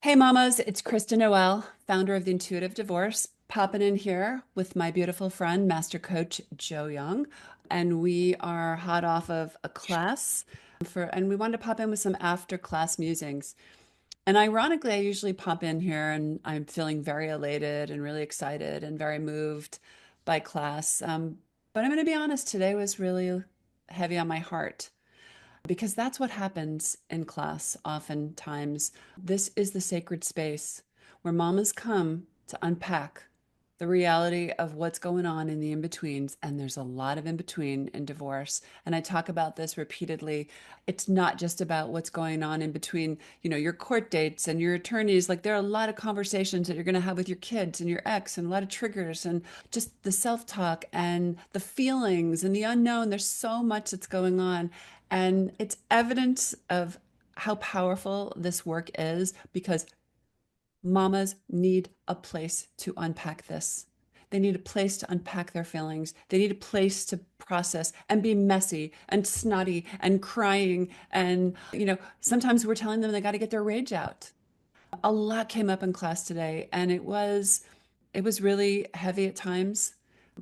Hey mamas, it's Kristen Noel, founder of the Intuitive Divorce, popping in here with my beautiful friend, Master Coach Joe Young. And we are hot off of a class and we wanted to pop in with some after class musings. And ironically, I usually pop in here and I'm feeling very elated and really excited and very moved by class. But I'm going to be honest, today was really heavy on my heart. Because that's what happens in class oftentimes. This is the sacred space where mamas come to unpack the reality of what's going on in the in-betweens. And there's a lot of in-between in divorce. And I talk about this repeatedly. It's not just about what's going on in between, your court dates and your attorneys. Like there are a lot of conversations that you're going to have with your kids and your ex and a lot of triggers and just the self-talk and the feelings and the unknown. There's so much that's going on. And it's evidence of how powerful this work is because mamas need a place to unpack this. They need a place to unpack their feelings. They need a place to process and be messy and snotty and crying. And, sometimes we're telling them they got to get their rage out. A lot came up in class today, and it was really heavy at times,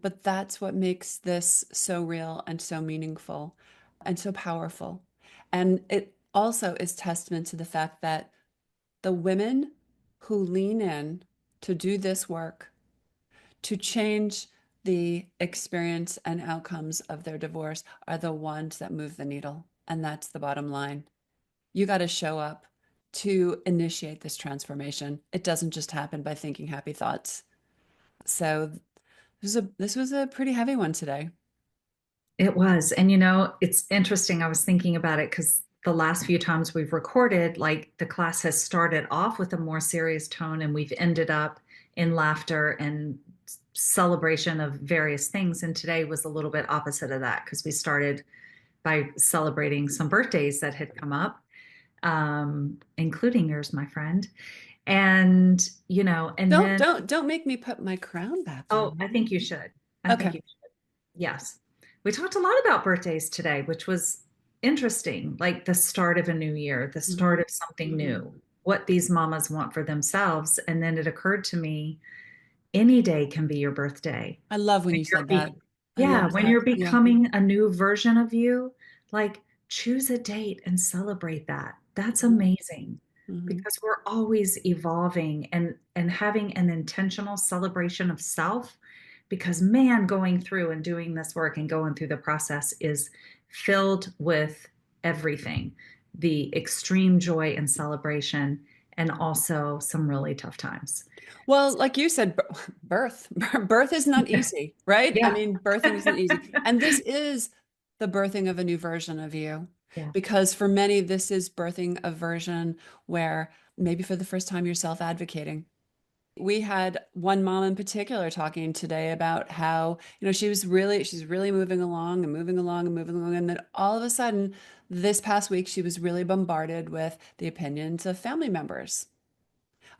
but that's what makes this so real and so meaningful and so powerful. And it also is testament to the fact that the women who lean in to do this work, to change the experience and outcomes of their divorce, are the ones that move the needle. And that's the bottom line. You got to show up to initiate this transformation. It doesn't just happen by thinking happy thoughts. So this was a pretty heavy one today. It was. It's interesting. I was thinking about it because the last few times we've recorded, like the class has started off with a more serious tone and we've ended up in laughter and celebration of various things. And today was a little bit opposite of that because we started by celebrating some birthdays that had come up, including yours, my friend. And Don't then, don't don't make me put my crown back oh, I on. think you should. I think Okay. you Yes. We talked a lot about birthdays today, which was interesting, like the start of a new year, the Hmm. start of something Hmm. new, what these mamas want for themselves. And then it occurred to me, any day can be your birthday. I love when When you you're said that. be I Yeah, love when that. you're Yeah. becoming a new version of you, like choose a date and celebrate that. That's Hmm. amazing Hmm. because we're always evolving and having an intentional celebration of self because man, going through and doing this work and going through the process is filled with everything, the extreme joy and celebration and also some really tough times. Well, like you said, birth, birth is not easy, right? I Yeah. mean, birthing isn't easy. And this is the birthing of a new version of you. Yeah. Because for many, this is birthing a version where maybe for the first time you're self-advocating. We had one mom in particular talking today about how, she's really moving along and moving along and moving along. And then all of a sudden, this past week, she was really bombarded with the opinions of family members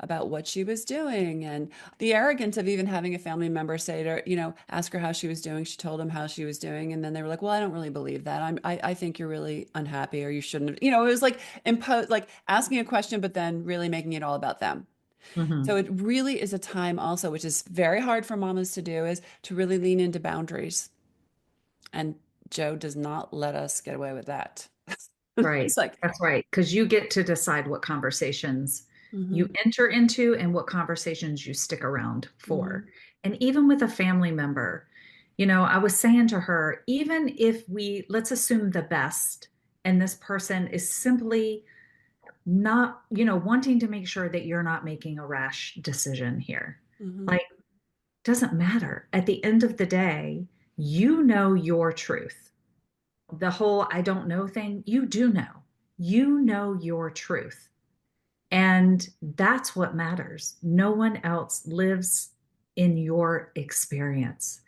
about what she was doing and the arrogance of even having a family member say to her, ask her how she was doing. She told them how she was doing. And then they were like, well, I don't really believe that. I think you're really unhappy or you shouldn't have, it was like like asking a question, but then really making it all about them. So Mhm. it really is a time also, which is very hard for mamas to do, is to really lean into boundaries. And Joe does not let us get away with that. Right. It's like, That's right. Because you get to decide what conversations you mhm, enter into and what conversations you stick around for. mhm, And even with a family member, I was saying to her, even if let's assume the best, and this person is simply not, wanting to make sure that you're not making a rash decision here. mhm, Like, doesn't matter. At the end of the day, you know your truth. The whole I don't know thing, you do know. You know your truth. And that's what matters. No one else lives in your experience.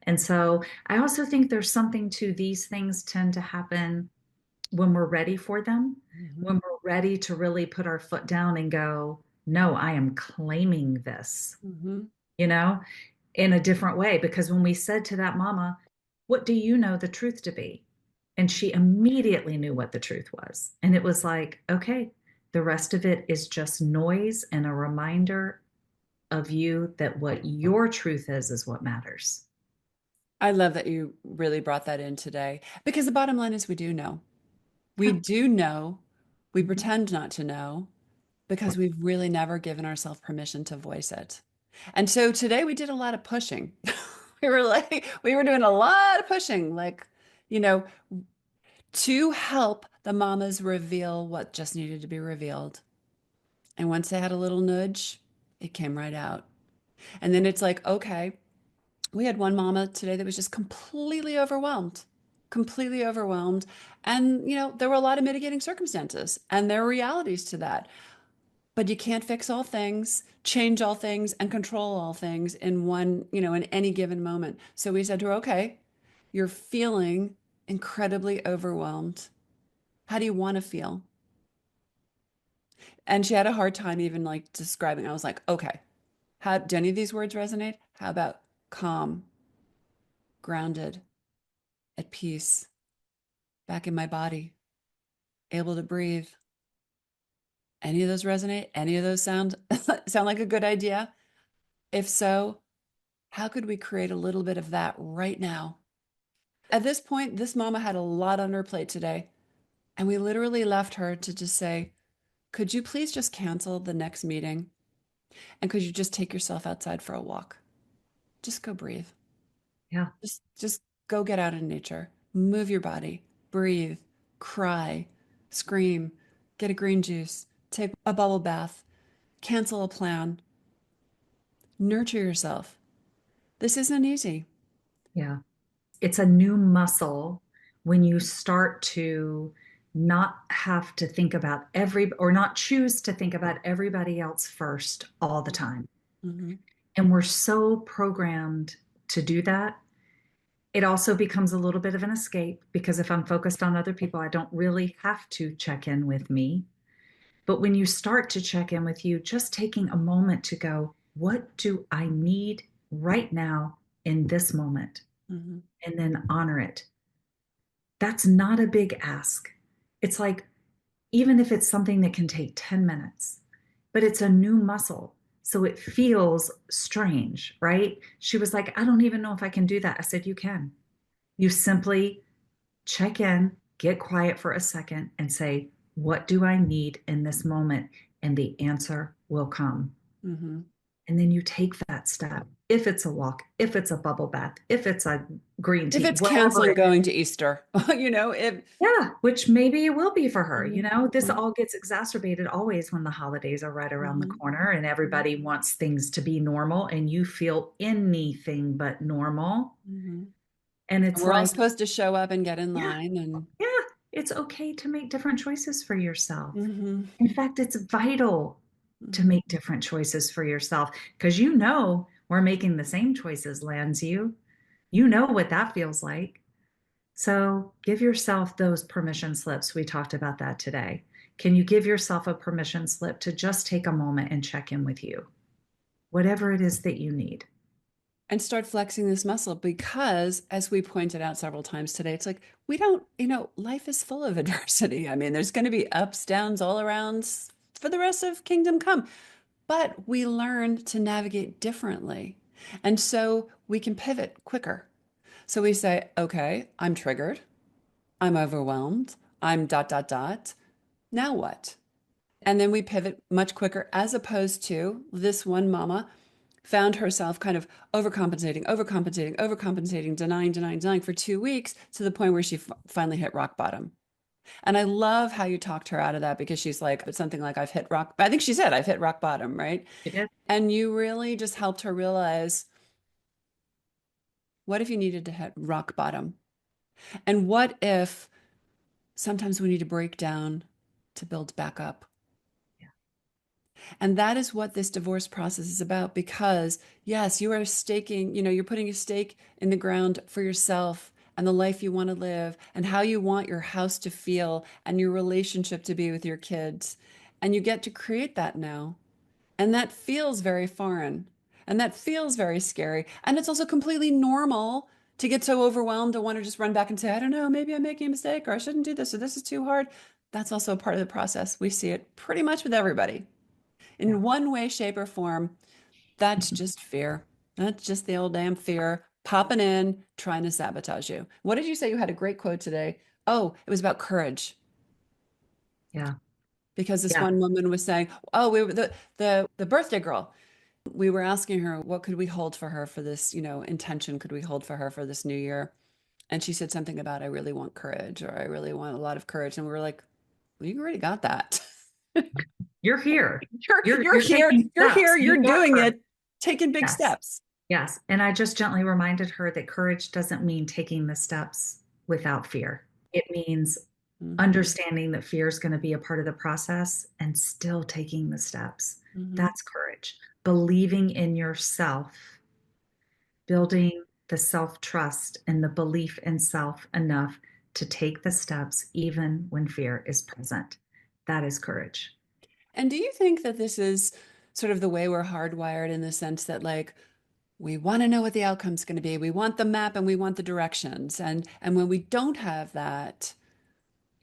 And so I also think there's something to these things tend to happen when we're ready for them, when mhm, we're ready to really put our foot down and go, no, I am claiming this, mhm. you know, in a different way. Because when we said to that mama, what do you know the truth to be? And she immediately knew what the truth was. And it was like, okay, The rest of it is just noise and a reminder of you that what your truth is what matters. I love that you really brought that in today because the bottom line is we do know. We Yeah. do know. We Mhm. pretend not to know because we've really never given ourselves permission to voice it. And so today we did a lot of pushing. We were doing a lot of pushing, like, you know, to help the mamas reveal what just needed to be revealed. And once they had a little nudge, it came right out. And then it's like, okay, we had one mama today that was just completely overwhelmed, completely overwhelmed. And, there were a lot of mitigating circumstances and there are realities to that. But you can't fix all things, change all things, and control all things in in any given moment. So we said to her, okay, you're feeling incredibly overwhelmed. How do you want to feel? And she had a hard time even like describing. I was like, okay, do any of these words resonate? How about calm, grounded, at peace, back in my body, able to breathe? Any of those resonate? Any of those sound sound like a good idea? If so, how could we create a little bit of that right now? At this point, this mama had a lot on her plate today, and we literally left her to just say, could you please just cancel the next meeting? And could you just take yourself outside for a walk? Just go breathe. Yeah. Just go get out in nature. Move your body. Breathe. Cry. Scream. Get a green juice. Take a bubble bath. Cancel a plan. Nurture yourself. This isn't easy. Yeah. It's a new muscle when you start to not have to think about or not choose to think about everybody else first all the time. Mm-hmm. And we're so programmed to do that. It also becomes a little bit of an escape because if I'm focused on other people, I don't really have to check in with me. But when you start to check in with you, just taking a moment to go, what do I need right now in this moment? Mm-hmm. And then honor it. That's not a big ask. It's like, even if it's something that can take 10 minutes, but it's a new muscle. So it feels strange, right? She was like, I don't even know if I can do that. I said, you can. You simply check in, get quiet for a second, and say, what do I need in this moment? And the answer will come. Mm-hmm. And then you take that step. If it's a walk, if it's a bubble bath, if it's a green If tea, it's whatever canceling it going to Easter, if Yeah, which maybe it will be for her. Mhm, This mhm, all gets exacerbated always when the holidays are right around the mhm, corner and everybody wants things to be normal and you feel anything but normal. mhm. And And it's we're all like, supposed to show up and get in yeah, line and yeah, it's okay to make different choices for yourself. mhm, In fact, it's vital to mhm. make different choices for yourself because we're making the same choices lands you. You know what that feels like. So give yourself those permission slips. We talked about that today. Can you give yourself a permission slip to just take a moment and check in with you, whatever it is that you need? And start flexing this muscle because, as we pointed out several times today, it's like we don't, life is full of adversity. I mean, there's going to be ups, downs all around for the rest of Kingdom Come, but we learn to navigate differently. And so we can pivot quicker. So we say, okay, I'm triggered. I'm overwhelmed. I'm dot, dot, dot. Now what? And then we pivot much quicker, as opposed to this one mama found herself kind of overcompensating, overcompensating, overcompensating, denying, denying, denying for 2 weeks to the point where she finally hit rock bottom. And I love how you talked her out of that because she's like, it's something like, I've hit rock, I think she said, I've hit rock bottom, right? You did? And you really just helped her realize, what if you needed to hit rock bottom? And what if sometimes we need to break down to build back up? Yeah. And that is what this divorce process is about because, yes, you are staking, you're putting a stake in the ground for yourself and the life you want to live and how you want your house to feel and your relationship to be with your kids. And you get to create that now. And that feels very foreign and that feels very scary. And it's also completely normal to get so overwhelmed to want to just run back and say, I don't know, maybe I'm making a mistake or I shouldn't do this or this is too hard. That's also part of the process. We see it pretty much with everybody. Yeah. In one way, shape, or form, that's just fear. That's just the old damn fear popping in, trying to sabotage you. What did you say? You had a great quote today. Oh, it was about courage. Yeah. Because this Yeah. one woman was saying, "Oh, we were the birthday girl. We were asking her what could we hold for her for this, intention could we hold for her for this new year?" And she said something about, "I really want courage," or "I really want a lot of courage." And we were like, "Well, you already got that. You're here. You're You're here. taking You're steps. here. You You're got doing courage. it, taking big Yes. steps." Yes. And I just gently reminded her that courage doesn't mean taking the steps without fear. It means Hmm. understanding that fear is going to be a part of the process and still taking the steps. Hmm. That's courage. Believing in yourself, building the self trust and the belief in self enough to take the steps even when fear is present. That is courage. And do you think that this is sort of the way we're hardwired in the sense that like we want to know what the outcome's going to be. We want the map and we want the directions. And when we don't have that,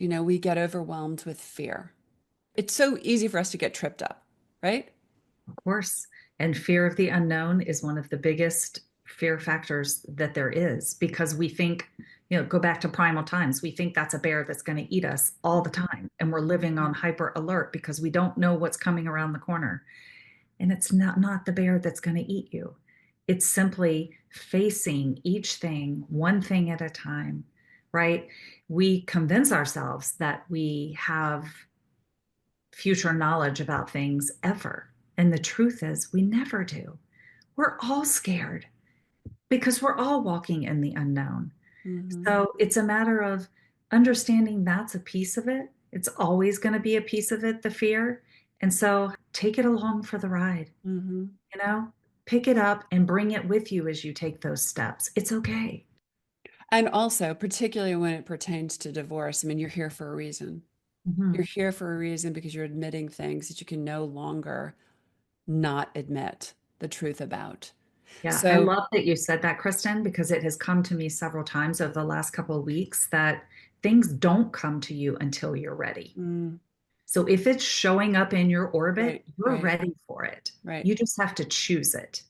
we get overwhelmed with fear. It's so easy for us to get tripped up, right? Of course. And fear of the unknown is one of the biggest fear factors that there is because we think, go back to primal times, we think that's a bear that's going to eat us all the time. And we're living on hyper alert because we don't know what's coming around the corner. And it's not the bear that's going to eat you. It's simply facing each thing, one thing at a time, right? We convince ourselves that we have future knowledge about things ever. And the truth is, we never do. We're all scared because we're all walking in the unknown. Hmm. So it's a matter of understanding that's a piece of it. It's always going to be a piece of it, the fear. And so take it along for the ride, Hmm. you know, pick it up and bring it with you as you take those steps. It's okay. And also, particularly when it pertains to divorce, I mean, you're here for a reason. You're Mhm. here for a reason because you're admitting things that you can no longer not admit the truth about. Yeah, I So, love that you said that, Kristen, because it has come to me several times over the last couple of weeks that things don't come to you until you're ready. mm, So if it's showing up in your orbit, right, you're right, ready for it. right. You just have to choose it.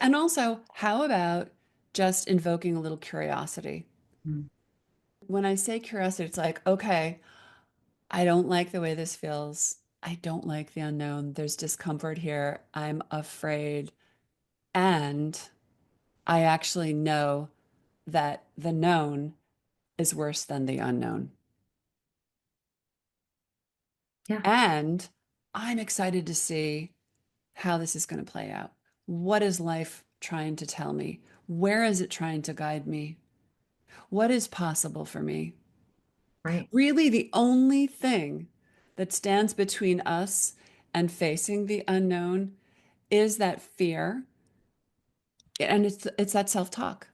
And also, how about just invoking a little curiosity? Mm. When I say curiosity, it's like, okay, I don't like the way this feels. I don't like the unknown. There's discomfort here. I'm afraid. And I actually know that the known is worse than the unknown. Yeah, And I'm excited to see how this is going to play out. What is life trying to tell me? Where is it trying to guide me? What is possible for me? right. Really, the only thing that stands between us and facing the unknown is that fear. And it's that self-talk.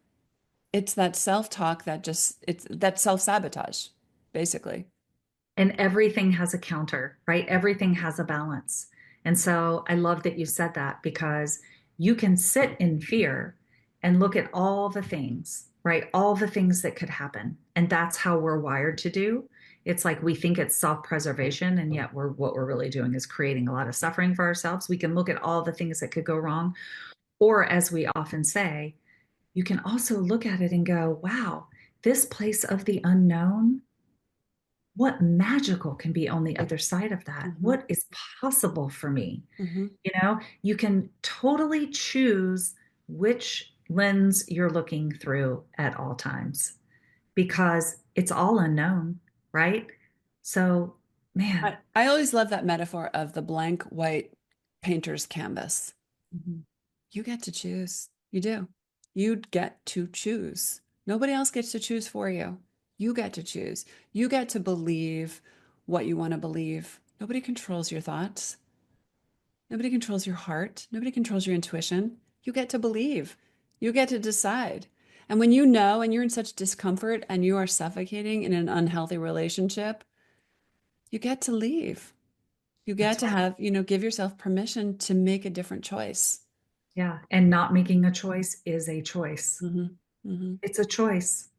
It's that self-talk that just it's that self-sabotage, basically. And everything has a counter, right? Everything has a balance. And so I love that you said that because you can sit in fear and look at all the things, right? All the things that could happen. And that's how we're wired to do. It's like we think it's self-preservation, and yet what we're really doing is creating a lot of suffering for ourselves. We can look at all the things that could go wrong. Or as we often say, you can also look at it and go, wow, this place of the unknown, what magical can be on the other side of that? Hmm. What is possible for me? Hmm. You can totally choose which lens you're looking through at all times because it's all unknown, right? So, man, I always love that metaphor of the blank white painter's canvas. mhm, You get to choose. You do. You get to choose. Nobody else gets to choose for you. You get to choose. You get to believe what you want to believe. Nobody controls your thoughts. Nobody controls your heart. Nobody controls your intuition. You get to believe. You get to decide. And when you know and you're in such discomfort and you are suffocating in an unhealthy relationship, you get to leave. You get that's to right. have, give yourself permission to make a different choice. Yeah. And not making a choice is a choice. Hmm. Hmm. It's a choice.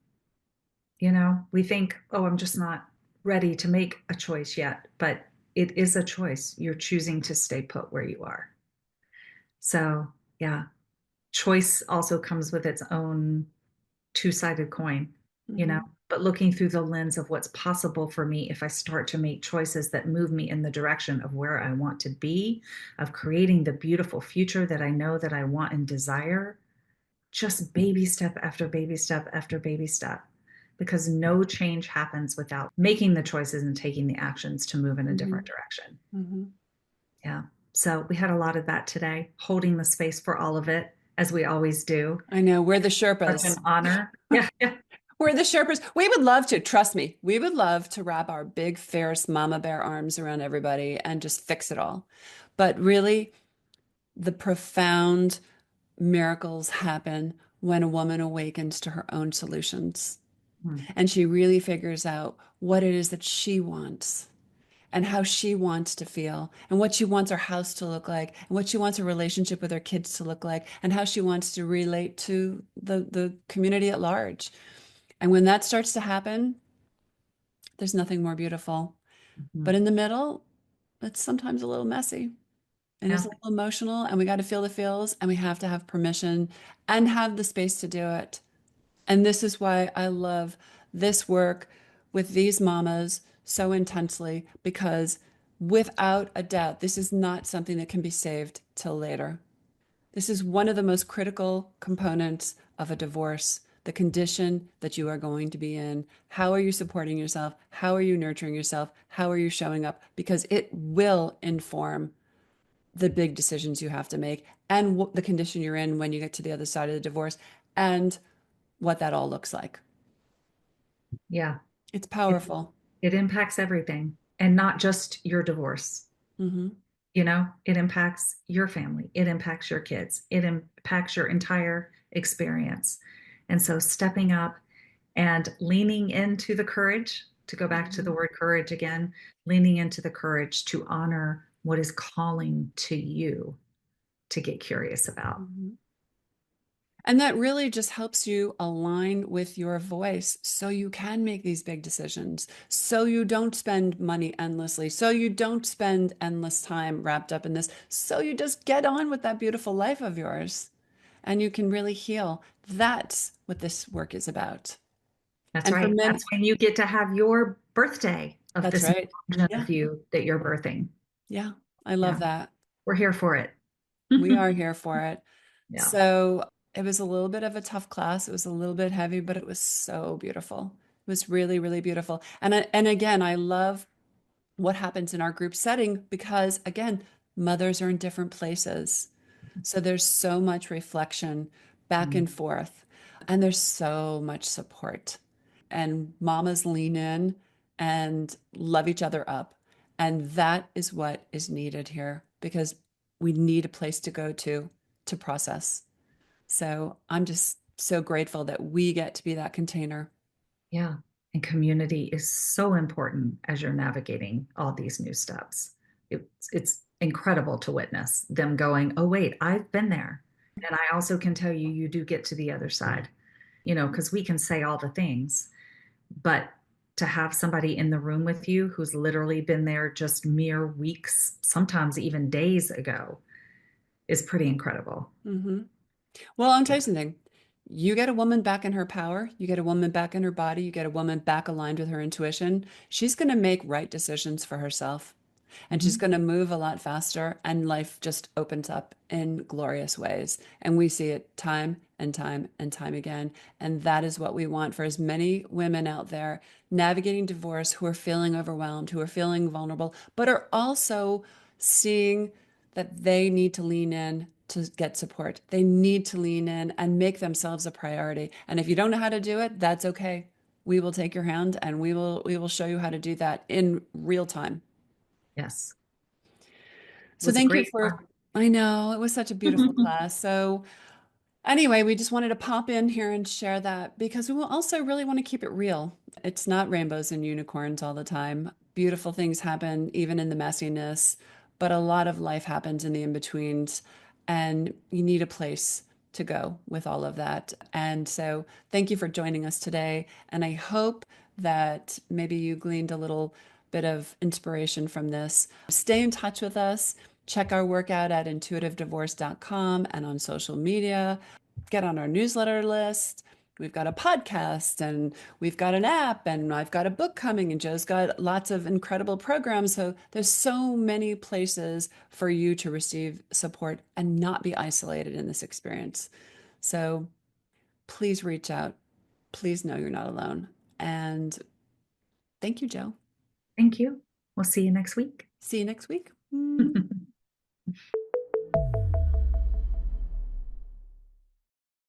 We think, oh, I'm just not. ready to make a choice yet, but it is a choice. You're choosing to stay put where you are. So, yeah, choice also comes with its own two-sided coin, you know, Hmm. but looking through the lens of what's possible for me if I start to make choices that move me in the direction of where I want to be, of creating the beautiful future that I know that I want and desire, just baby step after baby step after baby step. Because no change happens without making the choices and taking the actions to move in a Hmm. different direction. Hmm. Yeah. So we had a lot of that today, holding the space for all of it, as we always do. I know we're the Such an Sherpas. honor. Yeah. Yeah. We're the Sherpas. We would love to, trust me, we would love to wrap our big, fierce mama bear arms around everybody and just fix it all. But really, the profound miracles happen when a woman awakens to her own solutions Hmm. and she really figures out what it is that she wants and how she wants to feel and what she wants her house to look like and what she wants her relationship with her kids to look like and how she wants to relate to the community at large. And when that starts to happen, there's nothing more beautiful. Hmm. But in the middle, it's sometimes a little messy and it's Yeah. a little emotional, and we got to feel the feels and we have to have permission and have the space to do it. And this is why I love this work with these mamas so intensely, because without a doubt, this is not something that can be saved till later. This is one of the most critical components of a divorce, the condition that you are going to be in. How are you supporting yourself? How are you nurturing yourself? How are you showing up? Because it will inform the big decisions you have to make and the condition you're in when you get to the other side of the divorce and what that all looks like. Yeah. It's It, powerful. it impacts everything and not just your divorce. Hmm. You know, it impacts your family, it impacts your kids, it impacts your entire experience. And so stepping up and leaning into the courage, to go back to the Hmm. word courage again, leaning into the courage to honor what is calling to you to get curious about. Hmm. And that really just helps you align with your voice so you can make these big decisions, so you don't spend money endlessly, so you don't spend endless time wrapped up in this, so you just get on with that beautiful life of yours and you can really heal. That's what this work is about. That's And for right. men, That's when you get to have your birthday of that's this new right. version Yeah. of you that you're birthing. Yeah. I love Yeah, that. we're here for it. We are here for it. Yeah. So it was a little bit of a tough class. It was a little bit heavy, but it was so beautiful. It was really, really beautiful. And again, I love what happens in our group setting because again, mothers are in different places. So there's so much reflection back Mm. and forth, and there's so much support. And mamas lean in and love each other up. And that is what is needed here because we need a place to go to process. So I'm just so grateful that we get to be that container. Yeah. And community is so important as you're navigating all these new steps. It's incredible to witness them going, oh, wait, I've been there. And I also can tell you, you do get to the other side, you know, because we can say all the things, but to have somebody in the room with you who's literally been there just mere weeks, sometimes even days ago, is pretty incredible. Hmm. Well, I'll tell Yeah. you something. You get a woman back in her power, you get a woman back in her body, you get a woman back aligned with her intuition. She's going to make right decisions for herself and she's Mhm. going to move a lot faster, and life just opens up in glorious ways. And we see it time and time and time again. And that is what we want for as many women out there navigating divorce who are feeling overwhelmed, who are feeling vulnerable, but are also seeing that they need to lean in to get support. They need to lean in and make themselves a priority. And if you don't know how to do it, that's okay. We will take your hand and we will show you how to do that in real time. Yes. It So was a thank you great for, I know it was such a beautiful fun. class. So anyway, we just wanted to pop in here and share that because we will also really want to keep it real. It's not rainbows and unicorns all the time. Beautiful things happen even in the messiness, but a lot of life happens in the in-betweens, and you need a place to go with all of that. And so thank you for joining us today. And I hope that maybe you gleaned a little bit of inspiration from this. Stay in touch with us. Check our work out at intuitivedivorce.com and on social media. Get on our newsletter list. We've got a podcast and we've got an app and I've got a book coming and Joe's got lots of incredible programs. So there's so many places for you to receive support and not be isolated in this experience. So please reach out. Please know you're not alone. And thank you, Joe. Thank you. We'll see you next week. See you next week.